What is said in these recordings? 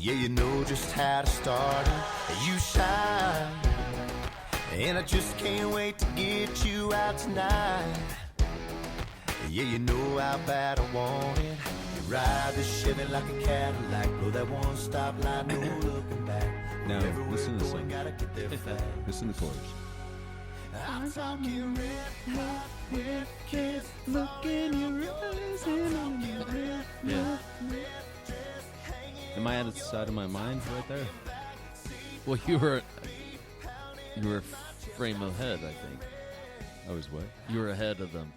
Yeah, you know just how to start it. You shine, and I just can't wait to get you out tonight. Yeah, you know how bad I want it. You ride the Chevy like a Cadillac, blow that one stop line, no looking back. Now, Wherever listen we're to this going, song. gotta get there fast. Listen to the chorus. I'm talking red hot with kiss, look in your eyes, and I'm red, Yeah. Am I out of the side of my mind right there? Well, you were a frame ahead, I think. I was what? You were ahead of them.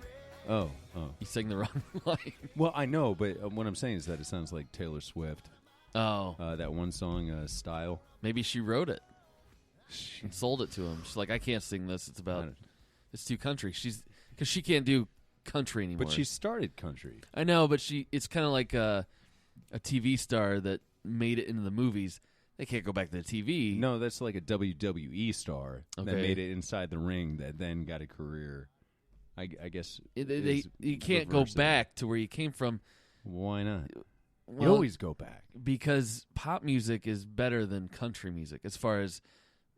Oh. You sang the wrong line. Well, I know, but what I'm saying is that it sounds like Taylor Swift. Oh. That one song, Style. Maybe she wrote it and sold it to him. She's like, I can't sing this. It's too country. Because she can't do country anymore. But she started country. I know, but it's kind of like a TV star that made it into the movies. They can't go back to the TV. No, that's like a WWE star that Okay. made it inside the ring that then got a career. I guess You can't go back to where you came from. Why not? Well, You always go back. Because pop music is better than country music as far as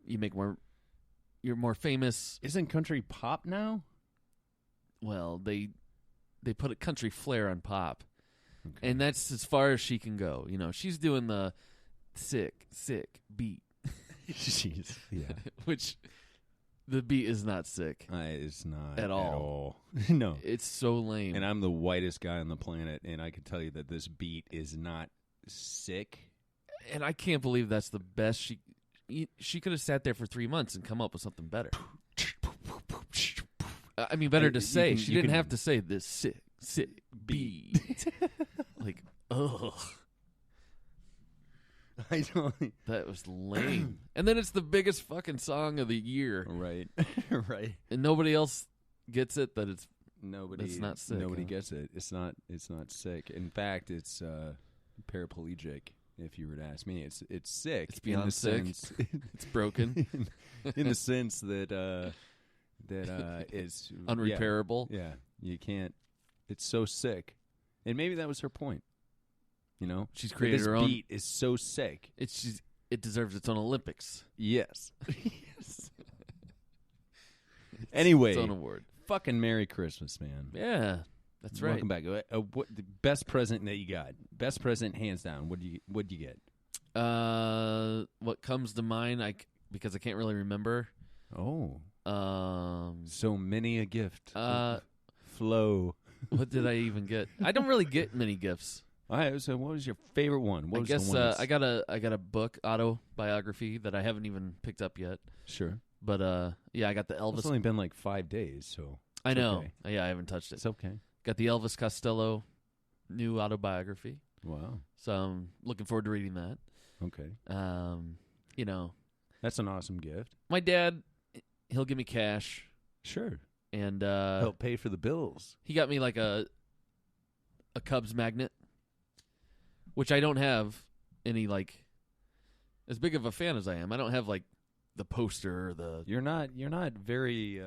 you're more famous. Isn't country pop now? Well, they put a country flair on pop. Okay. And that's as far as she can go. You know, she's doing the sick beat. Jeez. Yeah. Which the beat is not sick. It's not At all. No. It's so lame. And I'm the whitest guy on the planet, and I can tell you that this beat is not sick. And I can't believe that's the best she could have sat there for 3 months and come up with something better. I mean, better to say. She didn't have to say this sick beat. Like, ugh. I don't. That was lame. And then it's the biggest fucking song of the year. Right. Right. And nobody else gets it that it's not sick. Nobody gets it. It's not sick. In fact, it's paraplegic. If you were to ask me, it's sick. It's beyond sick. It's broken. in the sense that it's unrepairable. Yeah, you can't. It's so sick, and maybe that was her point. You know, she's created this her own. Beat is so sick. It deserves its own Olympics. Yes. Yes. Anyway, its own award. Fucking Merry Christmas, man. Yeah, that's right. Welcome back. What the best present that you got? Best present, hands down. What'd you get? What comes to mind? Because I can't really remember. Oh. So many a gift. Flow. What did I even get? I don't really get many gifts. All right, so what was your favorite one? I guess I got a book autobiography that I haven't even picked up yet. Sure. But yeah, I got the Elvis. It's only been like 5 days, so I know. Okay. Yeah, I haven't touched it. It's okay. Got the Elvis Costello new autobiography. Wow. So I'm looking forward to reading that. Okay. You know, that's an awesome gift. My dad, he'll give me cash. Sure. And help pay for the bills. He got me like a Cubs magnet, which I don't have any, like, as big of a fan as I am. I don't have like the poster or the. You're not very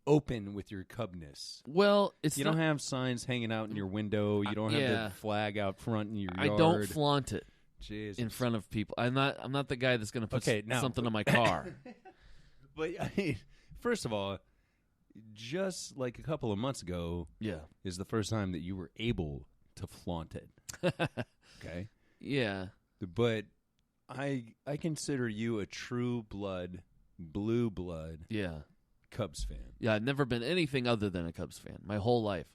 open with your Cubness. Well, you don't have signs hanging out in your window. You don't have the flag out front in your yard. I don't flaunt it. Jesus. In front of people. I'm not the guy that's going to put something on my car. But I mean, first of all, just like a couple of months ago, is the first time that you were able to flaunt it. Okay? Yeah. But I consider you a true blood, blue blood Cubs fan. Yeah, I've never been anything other than a Cubs fan my whole life.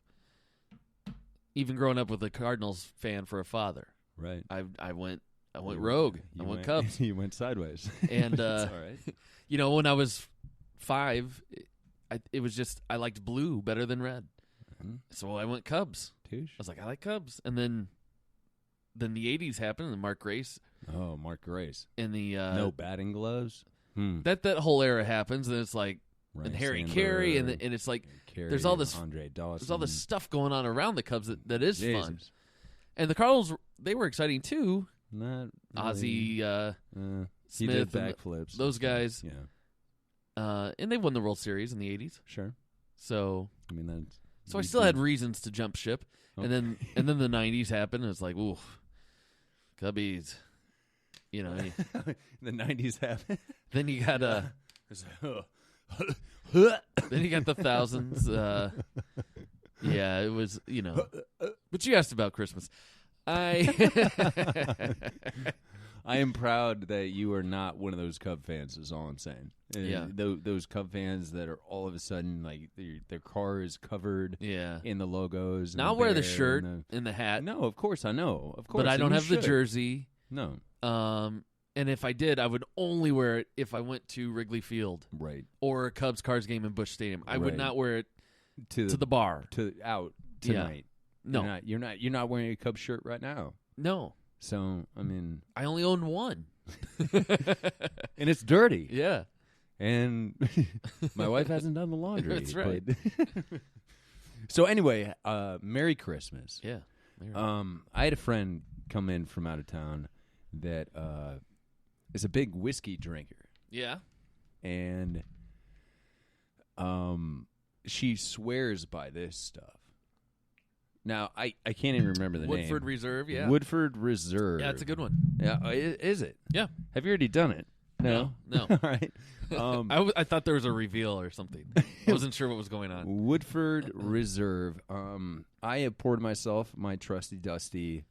Even growing up with a Cardinals fan for a father. Right. I went rogue. I went Cubs. You went sideways. And all right. You know, when I was 5, it was just I liked blue better than red. Mm-hmm. So I went Cubs. Touche. I was like, I like Cubs. And then the 80s happened, and Mark Grace. Oh, Mark Grace. And the no batting gloves. That whole era happens, and it's like and Harry Carey, and it's like Carey, there's all this Andre Dawson. There's all this stuff going on around the Cubs that is fun. And the Cardinals, they were exciting too. Not really. Ozzie Smith, he did backflips. Those guys. Yeah. And they won the World Series in the 80s. Sure. So I mean that's. So I still had reasons to jump ship, and then the 90s happened, and it's like, ooh, Cubbies. You know, the 90s happened. then you got then you got the thousands. Yeah, it was, you know. But you asked about Christmas. I am proud that you are not one of those Cub fans, is all I'm saying. Yeah. Those Cub fans that are all of a sudden, like, their car is covered in the logos. Now I'll wear the shirt and the hat. No, of course, I know. Of course. But I don't have the jersey. No. And if I did, I would only wear it if I went to Wrigley Field. Right. Or a Cubs Cards game in Busch Stadium. I would not wear it to the bar. Out tonight. No. You're not wearing a Cubs shirt right now. No. So, I mean, I only own one. And it's dirty. Yeah. And my wife hasn't done the laundry. That's right. So anyway, Merry Christmas. Yeah. I had a friend come in from out of town that is a big whiskey drinker. Yeah. And she swears by this stuff. Now, I can't even remember the name. Woodford Reserve, yeah. Woodford Reserve. Yeah, it's a good one. Yeah, is it? Yeah. Have you already done it? No. All right. I thought there was a reveal or something. I wasn't sure what was going on. Woodford Reserve. I have poured myself my trusty dusty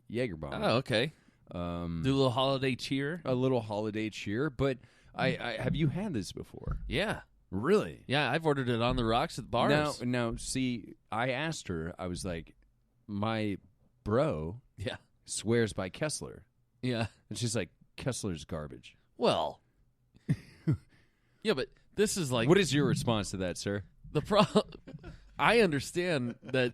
Jaeger bomb. Oh, okay. Do a little holiday cheer. A little holiday cheer, but I have you had this before? Yeah. Really? Yeah, I've ordered it on the rocks at bars. Now, see, I asked her. I was like, my bro, swears by Kessler. Yeah, and she's like, Kessler's garbage. Well, yeah, but this is like, what is your response to that, sir? I understand that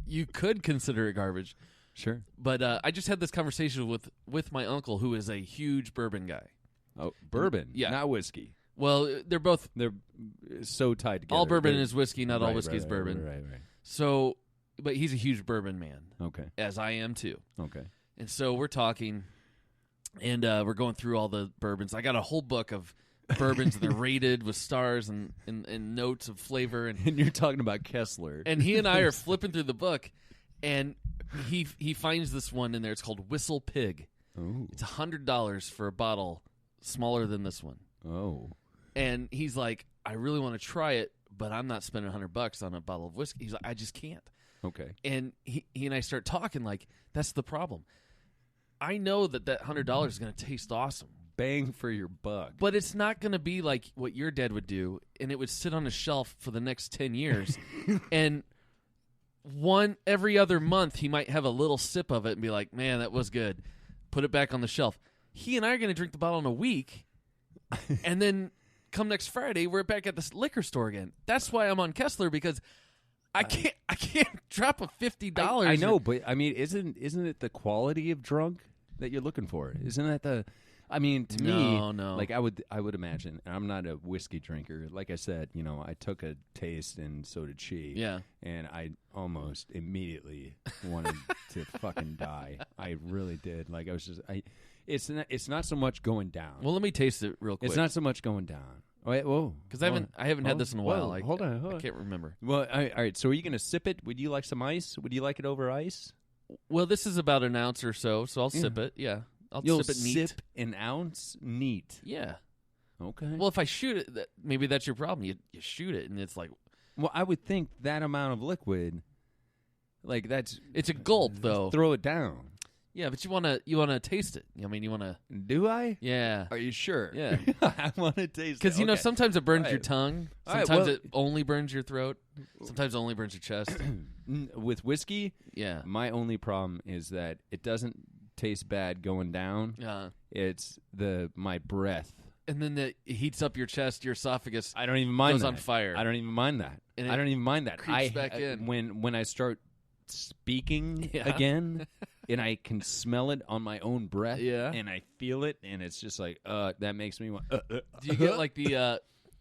you could consider it garbage. Sure, but I just had this conversation with my uncle, who is a huge bourbon guy. Oh, bourbon, not whiskey. Well, they're so tied together. All bourbon is whiskey, not all whiskey is bourbon. Right. So, but he's a huge bourbon man. Okay. As I am too. Okay. And so we're talking, and we're going through all the bourbons. I got a whole book of bourbons, and they're rated with stars and notes of flavor. And you're talking about Kessler. And he and I are flipping through the book, and he finds this one in there. It's called Whistle Pig. Oh. It's $100 for a bottle smaller than this one. Oh. And he's like, I really want to try it, but I'm not spending $100 on a bottle of whiskey. He's like, I just can't. Okay. And he and I start talking like, that's the problem. I know that $100 is going to taste awesome. Bang for your buck. But it's not going to be like what your dad would do, and it would sit on a shelf for the next 10 years. And every other month, he might have a little sip of it and be like, man, that was good. Put it back on the shelf. He and I are going to drink the bottle in a week, and then come next Friday, we're back at the liquor store again. That's why I'm on Kessler, because I can't drop a $50. I know, but I mean, isn't it the quality of drunk that you're looking for? Isn't that the? I mean, to me, like I would imagine. And I'm not a whiskey drinker. Like I said, I took a taste, and so did she. Yeah, and I almost immediately wanted to fucking die. I really did. Like I was just It's not so much going down. Well, let me taste it real quick. It's not so much going down. Wait, whoa. Because I haven't had this in a while. Hold on. I can't remember. Well, all right. So are you going to sip it? Would you like some ice? Would you like it over ice? Well, this is about an ounce or so I'll sip it. Yeah. You'll sip it neat. Sip an ounce neat. Yeah. Okay. Well, if I shoot it, maybe that's your problem. You shoot it, and it's like... Well, I would think that amount of liquid, like that's... It's a gulp, though. Throw it down. Yeah, but you wanna taste it. I mean, you wanna. Do I? Yeah. Are you sure? Yeah. I want to taste it. Because sometimes it burns your tongue. Sometimes it only burns your throat. Sometimes it only burns your chest. With whiskey, yeah. My only problem is that it doesn't taste bad going down. Yeah. It's my breath. And then it heats up your chest, your esophagus. I don't even mind goes that. on fire. I don't even mind that. And I don't even mind that. Creeps back in. When I start speaking again, and I can smell it on my own breath, and I feel it, and it's just like that makes me want. Do you get like the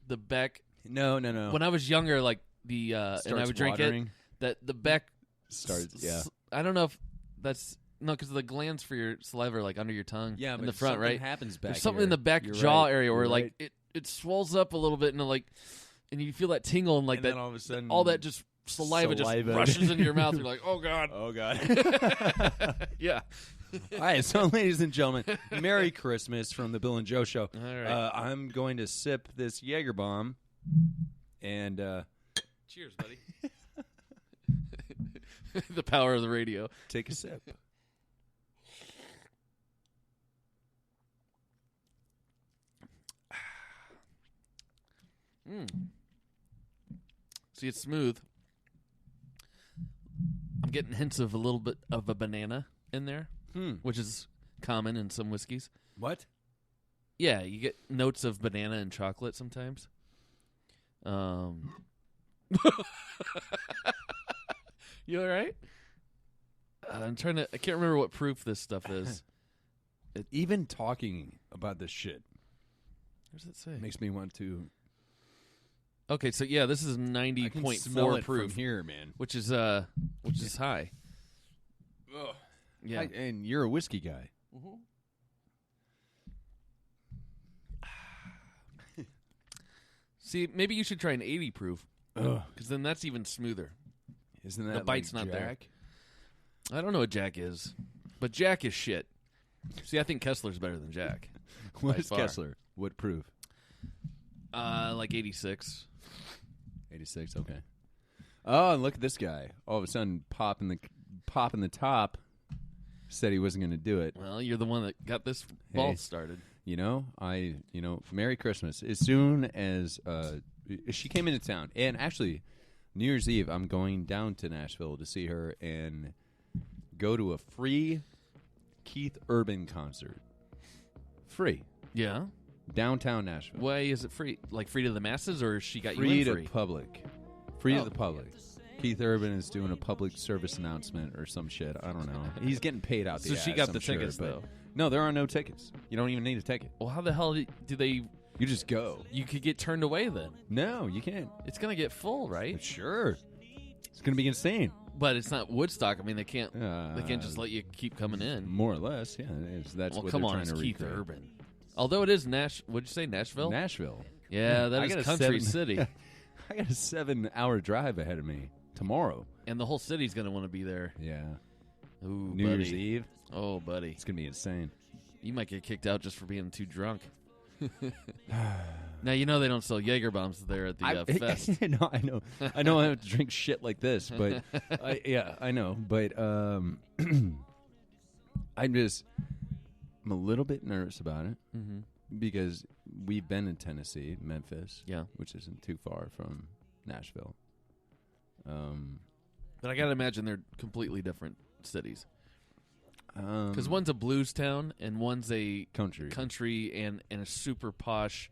Beck? No. When I was younger, like and I would drink watering. it. That the Beck starts. Yeah. I don't know if that's. No, because the glands for your saliva are like under your tongue, in the front, right? Happens back. There's something here. in the back You're jaw right. area where You're like right. it swells up a little bit, and you feel that tingle, and like and that. Then all of a sudden, all that just saliva just rushes into your mouth. You're like, oh God. Oh, God. Yeah. All right, so ladies and gentlemen, Merry Christmas from the Bill and Joe Show. All right. I'm going to sip this Jaeger bomb, and cheers, buddy. The power of the radio. take a sip. See, it's smooth. I'm getting hints of a little bit of a banana in there, which is common in some whiskeys. What? Yeah, you get notes of banana and chocolate sometimes. You all right? I can't remember what proof this stuff is. Even talking about this shit What does it say? makes me want to. Okay, so yeah, this is I can 90.4 smell it proof from here, man. which is high. Ugh. Yeah. And you're a whiskey guy. See, maybe you should try an 80 proof, because then that's even smoother. Isn't that The bite's like not there. Jack? I don't know what Jack is, but Jack is shit. See, I think Kessler's better than Jack. What by is far. Kessler? What proof? Like 86. 86. Okay. Oh, and look at this guy! All of a sudden, popping the top. Said he wasn't going to do it. Well, you're the one that got this ball Hey. started. Merry Christmas. As soon as she came into town, and actually, New Year's Eve, I'm going down to Nashville to see her and go to a free Keith Urban concert. Free. Yeah. Downtown Nashville. Why is it free? Like free to the masses, or she got Free you in to free? public. Free to Oh. the public. Keith Urban is doing a public service announcement or some shit. I don't know. He's getting paid out the So she ass, got I'm the sure, tickets, but though. No, there are no tickets. You don't even need a ticket. Well, how the hell do they? You just go. You could get turned away then. No, you can't. It's gonna get full, right? Sure. It's going to be insane. But it's not Woodstock. I mean, they can't just let you keep coming in. More or less, yeah. That's Well, what come they're on, trying it's to Keith recreate. Urban. Although it is What'd you say, Nashville? Nashville. Yeah, that I is got a country 7 city, I got a 7-hour drive ahead of me tomorrow. and the whole city's gonna want to be there. Yeah. Ooh, New buddy. Year's Eve. Oh, buddy, It's going to be insane. you might get kicked out just for being too drunk. Now you know they don't sell Jaeger bombs there at the fest. No, I know. I know I have to drink shit like this, but I know. But I'm a little bit nervous about it because we've been in Tennessee, Memphis, Yeah. which isn't too far from Nashville. But I gotta imagine they're completely different cities. Because Because one's a blues town and one's a country, and a super posh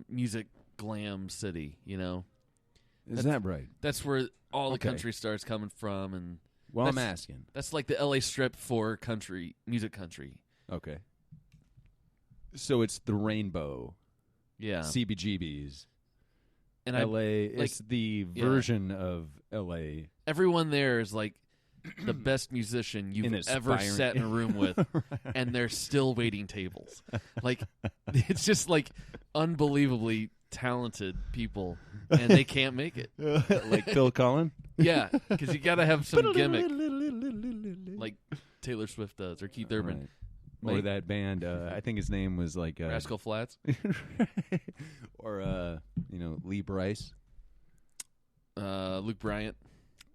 music glam city. You know, is that right? that's where all the Okay. country stars coming from, and Well, I'm That's- asking. that's like the LA Strip for country music. Country, Okay. So it's the rainbow, yeah. CBGBs, And LA. It's the yeah. version of LA. everyone there is like the best musician you've In ever aspiring- sat in a room with, and they're still waiting tables. Like, it's just like unbelievably talented people, and they can't make it. Like Phil Collin? Yeah, because you got to have some gimmick, like Taylor Swift does, or Keith Urban, Right. Or Like- that band, I think his name was like... Rascal Flatts. or, Lee Bryce. Luke Bryant,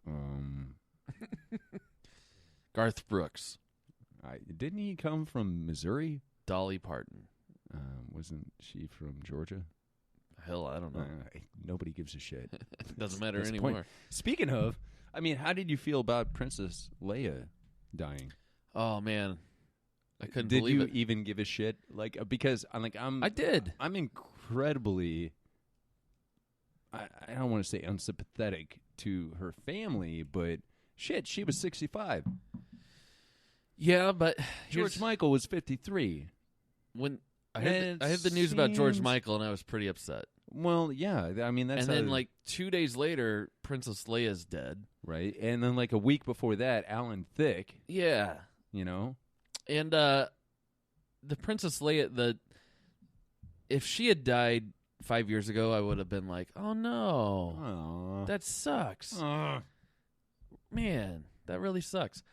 Um, Garth Brooks, didn't he come from Missouri? Dolly Parton. Wasn't she from Georgia? Hell, I don't know. Nobody gives a shit. Doesn't matter That's the anymore. point. Speaking of, how did you feel about Princess Leia dying? Oh man, I couldn't Did believe you it. even give a shit? Like, because I did. I'm incredibly. I don't want to say unsympathetic to her family, but shit, she was 65. Yeah, but George Michael was 53. when I And heard the news about George seems- Michael, and I was pretty upset. Well, yeah, that's And how, then, like 2 days later, Princess Leia's dead. right, and then like a week before that, Alan Thicke, Yeah, and and the Princess Leia, if she had died 5 years ago, I would have been like, oh no, that sucks. Man, that really sucks.